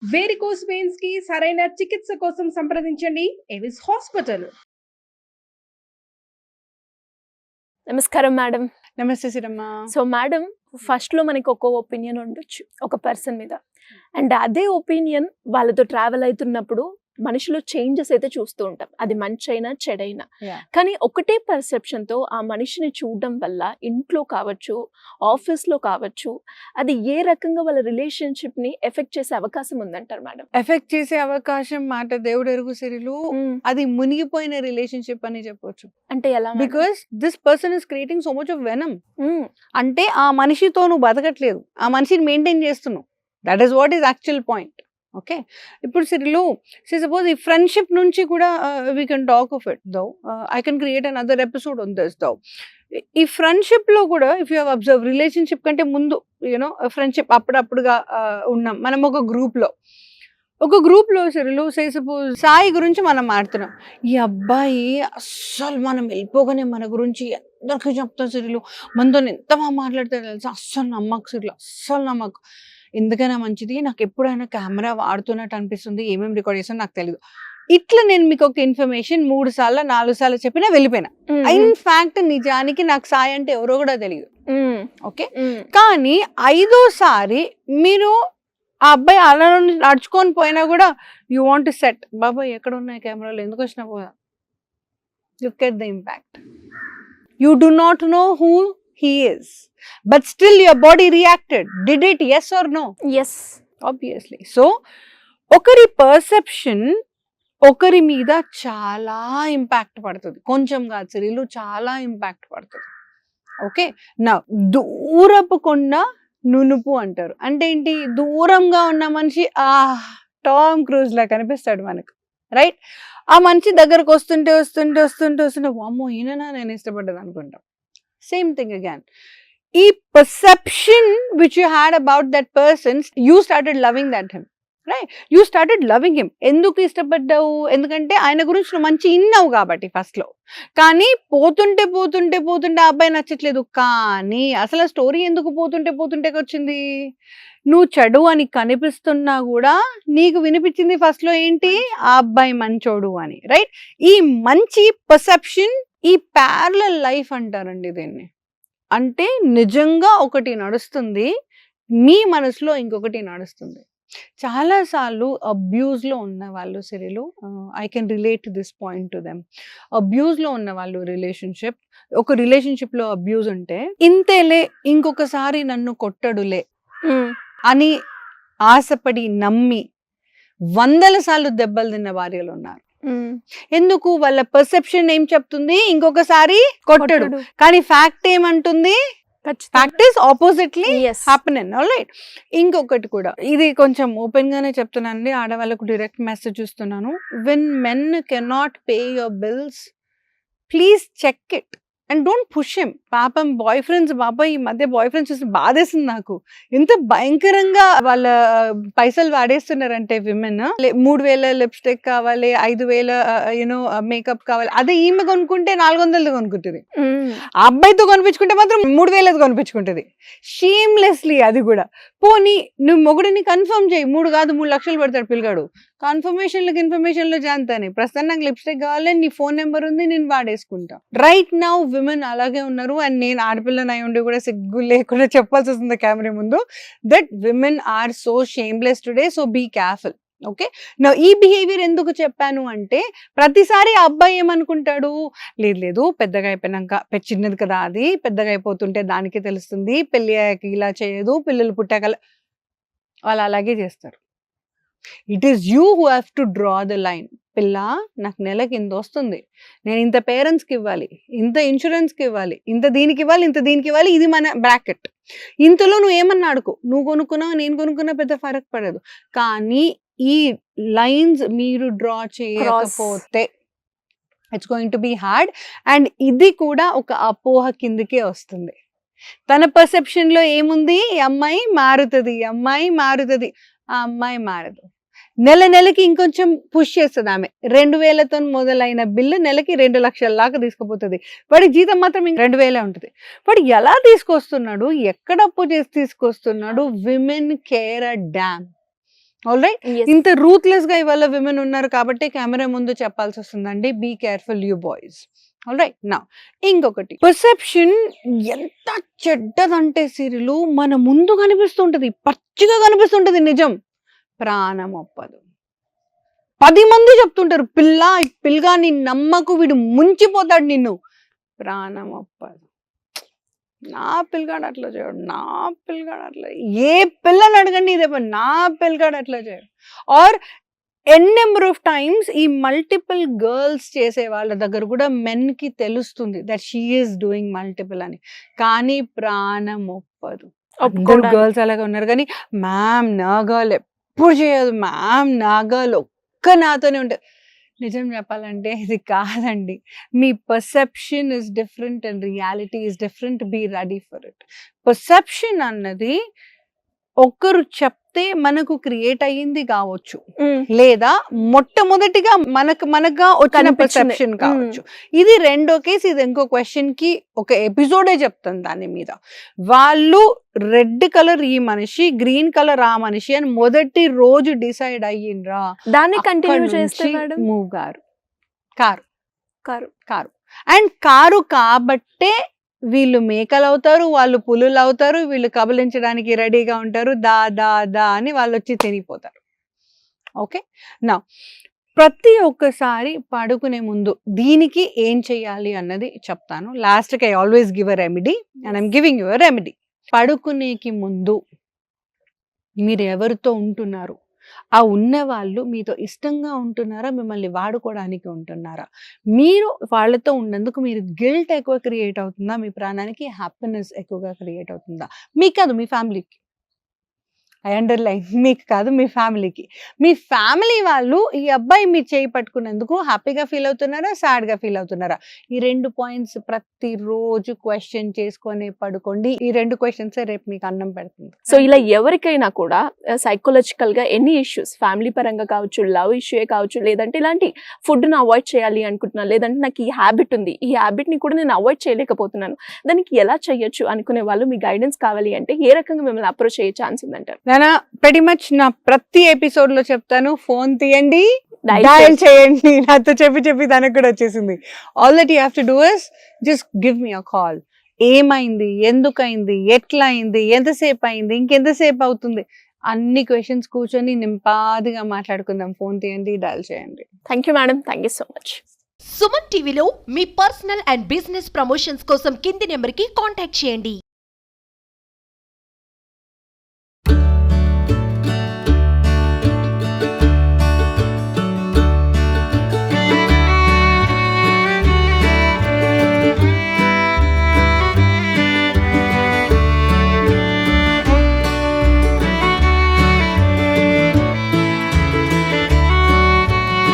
Varicose veins కి సరైన చికిత్స కోసం సంప్రదించండి ఎవిస్ హాస్పిటల్. నమస్కారం మేడం. నమస్తే సిరమ్మ. సో మేడం, ఫస్ట్లో మనకి ఒక ఒపీనియన్ ఉండొచ్చు ఒక పర్సన్ మీద, అండ్ అదే ఒపీనియన్ వాళ్ళతో ట్రావెల్ అవుతున్నప్పుడు మనిషిలో చేంజెస్ అయితే చూస్తూ ఉంటాం, అది మంచి అయినా చెడైనా. కానీ ఒకటే పర్సెప్షన్తో ఆ మనిషిని చూడడం వల్ల ఇంట్లో కావచ్చు, ఆఫీస్లో కావచ్చు, అది ఏ రకంగా వాళ్ళ రిలేషన్షిప్ని ఎఫెక్ట్ చేసే అవకాశం ఉందంటారు మేడం? ఎఫెక్ట్ చేసే అవకాశం మాట దేవుడు ఎరుగు సిరిలు, అది మునిగిపోయిన రిలేషన్షిప్ అని చెప్పొచ్చు. అంటే ఎలా? Because this person is creating so much of venom. అంటే ఆ మనిషితో నువ్వు బతకట్లేదు, ఆ మనిషిని మెయింటైన్ చేస్తున్నావు. That is what is actual point. Okay, ఇప్పుడు సిరిలు సపోజ్ ఈ ఫ్రెండ్షిప్ నుంచి కూడా we can talk of it though. I can create another episode on this though. ఈ ఫ్రెండ్షిప్ లో కూడా if you have observe, relationship కంటే ముందు యూనో ఫ్రెండ్షిప్ అప్పుడప్పుడుగా ఉన్నాం మనం ఒక గ్రూప్ లో సిరిలు సపోజ్ సాయి గురించి మనం మాట్లాడుతున్నాం. ఈ అబ్బాయి అస్సలు మనం వెళ్ళిపోగానే మన గురించి అందరికీ చెప్తాం సిరిలు, మనతో ఎంత బాగా మాట్లాడతారు తెలుసా, అస్సలు నమ్మకు సిరిలు, అస్సలు నమ్మకు. ఎందుకైనా మంచిది, నాకు ఎప్పుడైనా కెమెరా వాడుతున్నట్టు అనిపిస్తుంది, ఏమేమి రికార్డ్ చేస్తాను నాకు తెలియదు. ఇట్లా నేను మీకు ఒక ఇన్ఫర్మేషన్ 3 సార్లు 4 సార్లు చెప్పినా వెళ్ళిపోయినా. ఇన్ ఫ్యాక్ట్ నిజానికి నాకు సాయి అంటే ఎవరో కూడా తెలియదు. ఓకే, కానీ 5వ సారి మీరు ఆ అబ్బాయి అలా నడుచుకొని పోయినా కూడా యూ వాంట్ టు సెట్, బాబాయ్ ఎక్కడ ఉన్నాయి కెమెరాలు, ఎందుకు వచ్చినా పోదా. Look at the impact. You do not know who he is, but still your body reacted. Did it? Yes or no? Yes, obviously. So ఒకరి పర్సెప్షన్ ఒకరి మీద చాలా ఇంపాక్ట్ పడుతుంది, కొంచెం కాదు సిరిలు, చాలా ఇంపాక్ట్ పడుతుంది. ఓకే, నా దూరపు కొండ నునుపు అంటారు. అంటే ఏంటి? దూరంగా ఉన్న మనిషి టామ్ క్రూజ్ లా కనిపిస్తాడు మనకు, రైట్? ఆ మనిషి దగ్గరకు వస్తుంటే వామ్మో ఈయననా నేను ఇష్టపడ్డది అనుకుంటాం. Same thing again. ఈ perception which you had about that person, you started loving him, right? You started loving him. ఎందుకు ఇష్టపడ్డావు? ఎందుకంటే ఆయన గురించి నువ్వు మంచి ఇన్నావు కాబట్టి ఫస్ట్ లో. కానీ పోతుంటే ఆ అబ్బాయి నచ్చట్లేదు. కానీ అసలు ఆ స్టోరీ ఎందుకు పోతుంటే వచ్చింది? నువ్వు చెడు అని కనిపిస్తున్నా కూడా నీకు వినిపించింది ఫస్ట్ లో ఏంటి? ఆ అబ్బాయి మంచోడు అని, రైట్? ఈ మంచి పర్సెప్షన్, ఈ ప్యారలల్ లైఫ్ అంటారండి దీన్ని. అంటే నిజంగా ఒకటి నడుస్తుంది, మీ మనసులో ఇంకొకటి నడుస్తుంది. చాలాసార్లు అబ్యూస్లో ఉన్న వాళ్ళు సిరిలు, I can relate this point to them. అబ్యూస్లో ఉన్న వాళ్ళు ఒక రిలేషన్షిప్లో అబ్యూస్ ఉంటే, ఇంతేలే ఇంకొకసారి నన్ను కొట్టడులే అని ఆశపడి నమ్మి 100 సార్లు దెబ్బలు తిన్న భార్యలు ఉన్నారు. ఎందుకు? వాళ్ళ పర్సెప్షన్ ఏం చెప్తుంది? ఇంకొకసారి కొట్టడు. కానీ ఫ్యాక్ట్ ఏమంటుంది? Fact is oppositely happening. Alright, ఇంకొకటి కూడా, ఇది కొంచెం ఓపెన్ గానే చెప్తున్నానండి, ఆడవాళ్ళకు డైరెక్ట్ మెసేజ్ ఇస్తున్నాను. When men cannot pay your bills, please check it and don't push him. పాపం బాయ్ ఫ్రెండ్స్, బాబాయ్ ఈ మధ్య బాయ్ ఫ్రెండ్స్ చూసి బాధేస్తుంది నాకు. ఎంత భయంకరంగా వాళ్ళ పైసలు వాడేస్తున్నారంటే విమెన్. 3000 లిప్స్టిక్ కావాలి, 5000 యూనో మేకప్ కావాలి, అదే ఈమె కొనుక్కుంటే 400 కొనుక్కుంటుంది. ఆ అబ్బాయితో కొనిపించుకుంటే మాత్రం 3000 కొనిపించుకుంటుంది షేమ్లెస్లీ. అది కూడా పోనీ నువ్వు మొగుడిని కన్ఫర్మ్ చేయి, 3 కాదు 3 లక్షలు పెడతాడు పిల్లగాడు. ఇన్ఫర్మేషన్లో జాంతాని, ప్రస్తుతం నాకు లిప్స్టిక్ కావాలి, నీ ఫోన్ నెంబర్ ఉంది, నేను వాడేసుకుంటా. రైట్ నౌ విమెన్ అలాగే ఉన్నారు. అండ్ నేను ఆడపిల్లని అయి ఉండి కూడా సిగ్గు లేకుండా చెప్పాల్సి వస్తుంది కెమెరా ముందు, that women are so shameless today. So be careful. Okay, నా ఈ బిహేవియర్ ఎందుకు చెప్పాను అంటే, ప్రతిసారి ఆ అబ్బాయి ఏమనుకుంటాడు, లేదు పెద్దగా అయిపోయినాక, చిన్నది కదా అది, పెద్దగా అయిపోతుంటే దానికి తెలుస్తుంది, పెళ్ళి అయ్యాక ఇలా చేయదు, పిల్లలు పుట్టాక, వాళ్ళు అలాగే చేస్తారు. It is you who have to draw the line. పిల్ల, నాకు నెలకి ఇంత వస్తుంది, నేను ఇంత పేరెంట్స్కి ఇవ్వాలి, ఇంత ఇన్సూరెన్స్కి ఇవ్వాలి, ఇంత దీనికి ఇవ్వాలి, ఇది మన బ్రాకెట్. ఇంతలో నువ్వు ఏమన్నా అడుకో, నువ్వు కొనుక్కున్నావు నేను కొనుక్కున్నా పెద్ద ఫరక్ పడదు. కానీ ఈ లైన్స్ మీరు డ్రా చేయకపోతే it's going to be hard. And ఇది కూడా ఒక అపోహ కిందకే వస్తుంది. తన పర్సెప్షన్లో ఏముంది? ఈ అమ్మాయి మారుతుంది, ఆ అమ్మాయి మారదు. నెలకి ఇంకొంచెం పుష్ చేస్తుంది ఆమె. 2000తో మొదలైన బిల్లు నెలకి 2 లక్షల దాకా తీసుకుపోతుంది. వాడి జీతం మాత్రం 2000 ఉంటుంది. వాడు ఎలా తీసుకొస్తున్నాడు, ఎక్కడ అప్పు చేసి తీసుకొస్తున్నాడు? Women care a damn. All right. ఇంత రూత్లెస్ గా ఇవాళ విమెన్ ఉన్నారు కాబట్టి కెమెరా ముందు చెప్పాల్సి వస్తుందండి, be careful you boys. All right. నా ఇంకొకటి, పర్సెప్షన్ ఎంత చెడ్డదంటే సిరిలు మన ముందు కనిపిస్తుంటది, పచ్చిగా కనిపిస్తుంటది, నిజం ప్రాణం ఒప్పదు. 10 మంది చెప్తుంటారు, పిల్లగా నీ నమ్మకు, వీడు ముంచిపోతాడు నిన్ను, ప్రాణం ఒప్పదు. నా పిల్లగాడు అట్లా చేయడు, నా పిల్లగాడు అట్లా, ఏ పిల్లని అడగండి ఇదే పని, నా పిల్లగాడు అట్లా చేయడు. Or n number of times ఈ మల్టిపుల్ గర్ల్స్ చేసే వాళ్ళ దగ్గర కూడా మెన్ కి తెలుస్తుంది that she is doing multiple అని, కానీ ప్రాణం ఒప్పదు. గర్ల్స్ అలాగే ఉన్నారు, కానీ మ్యామ్ నా గర్ల్ ఎప్పుడు చేయదు, మ్యామ్ నా గర్ల్ ఒక్క నాతోనే ఉంటుంది. నిజం చెప్పాలంటే ఇది కాదండి, మీ perception is different and reality is different, be ready for it. Perception అన్నది ఒకరు చెప్తే మనకు క్రియేట్ అయ్యింది కావచ్చు, లేదా మొట్టమొదటిగా మనగా వచ్చిన పర్సెప్షన్ కావచ్చు. ఇది రెండో కేసు, ఇది ఇంకో క్వశ్చన్ కి ఒక ఎపిసోడే చెప్తాను దాని మీద. వాళ్ళు రెడ్ కలర్ ఈ మనిషి, గ్రీన్ కలర్ ఆ మనిషి అని మొదటి రోజు డిసైడ్ అయ్యిండ్రా, దాన్ని కంటిన్యూ చేస్తే మూవ్ గారు car car car and car కాబట్టే వీళ్ళు మేకలు అవుతారు, వాళ్ళు పులులు అవుతారు, వీళ్ళు కబలించడానికి రెడీగా ఉంటారు, దా దా దా అని వాళ్ళు వచ్చి తినిపోతారు. ఓకే. నా ప్రతి ఒక్కసారి పడుకునే ముందు దీనికి ఏం చెయ్యాలి అన్నది చెప్తాను. లాస్ట్కి I always give a remedy and I'm giving you a remedy. పడుకునేకి ముందు మీరు ఎవరితో ఉంటున్నారు, ఆ ఉన్న వాళ్ళు మీతో ఇష్టంగా ఉంటున్నారా, మిమ్మల్ని వాడుకోవడానికి ఉంటున్నారా, మీరు వాళ్ళతో ఉన్నందుకు మీరు గిల్ట్ ఎక్కువ క్రియేట్ అవుతుందా, మీ ప్రాణానికి హ్యాపీనెస్ ఎక్కువగా క్రియేట్ అవుతుందా, మీకు కాదు మీ ఫ్యామిలీకి, ఐ అండర్లైన్, మీకు కాదు మీ ఫ్యామిలీకి. మీ ఫ్యామిలీ వాళ్ళు ఈ అబ్బాయి మీ చేయి పట్టుకున్నందుకు హ్యాపీగా ఫీల్ అవుతున్నారా, సాడ్గా ఫీల్ అవుతున్నారా, ఈ 2 పాయింట్స్ ప్రతిరోజు క్వశ్చన్ చేసుకొని పడుకోండి. ఈ 2 క్వశ్చన్స్ రేపు మీకు అన్నం పెడుతుంది. సో ఇలా ఎవరికైనా కూడా సైకలాజికల్ గా ఎన్ని ఇష్యూస్, ఫ్యామిలీ పరంగా కావచ్చు, లవ్ ఇష్యూ కావచ్చు, లేదంటే ఇలాంటి ఫుడ్ ను అవాయిడ్ చేయాలి అనుకుంటున్నాను, లేదంటే నాకు ఈ హ్యాబిట్ ఉంది, ఈ హ్యాబిట్ ని కూడా నేను అవాయిడ్ చేయలేకపోతున్నాను, దానికి ఎలా చేయొచ్చు అనుకునే వాళ్ళు మీ గైడెన్స్ కావాలి అంటే ఏ రకంగా మిమ్మల్ని అప్రోచ్ అయ్యే ఛాన్స్ ఉందంటారు? నేను pretty much నా ప్రతి ఎపిసోడ్ లో చెప్తాను, ఫోన్ తీయండి, డయల్ చేయండి. నాతో చెప్పి తనకు కూడా వచ్చేసింది. All that you have to do is just give me a call. ఏమైంది, ఎందుకైంది, ఎట్లా అయింది, ఎంతసేపు అయింది, ఇంకెంతసేపు అవుతుంది, అన్ని క్వశ్చన్స్ కూర్చొని నింపాదిగా మాట్లాడుకుందాం. ఫోన్ తీయండి, డయల్ చేయండి. Thank you madam, thank you so much. Suman టీవీలో మీ పర్సనల్ అండ్ బిజినెస్ ప్రమోషన్స్ కోసం కింది నెంబర్కి కాంటాక్ట్ చేయండి.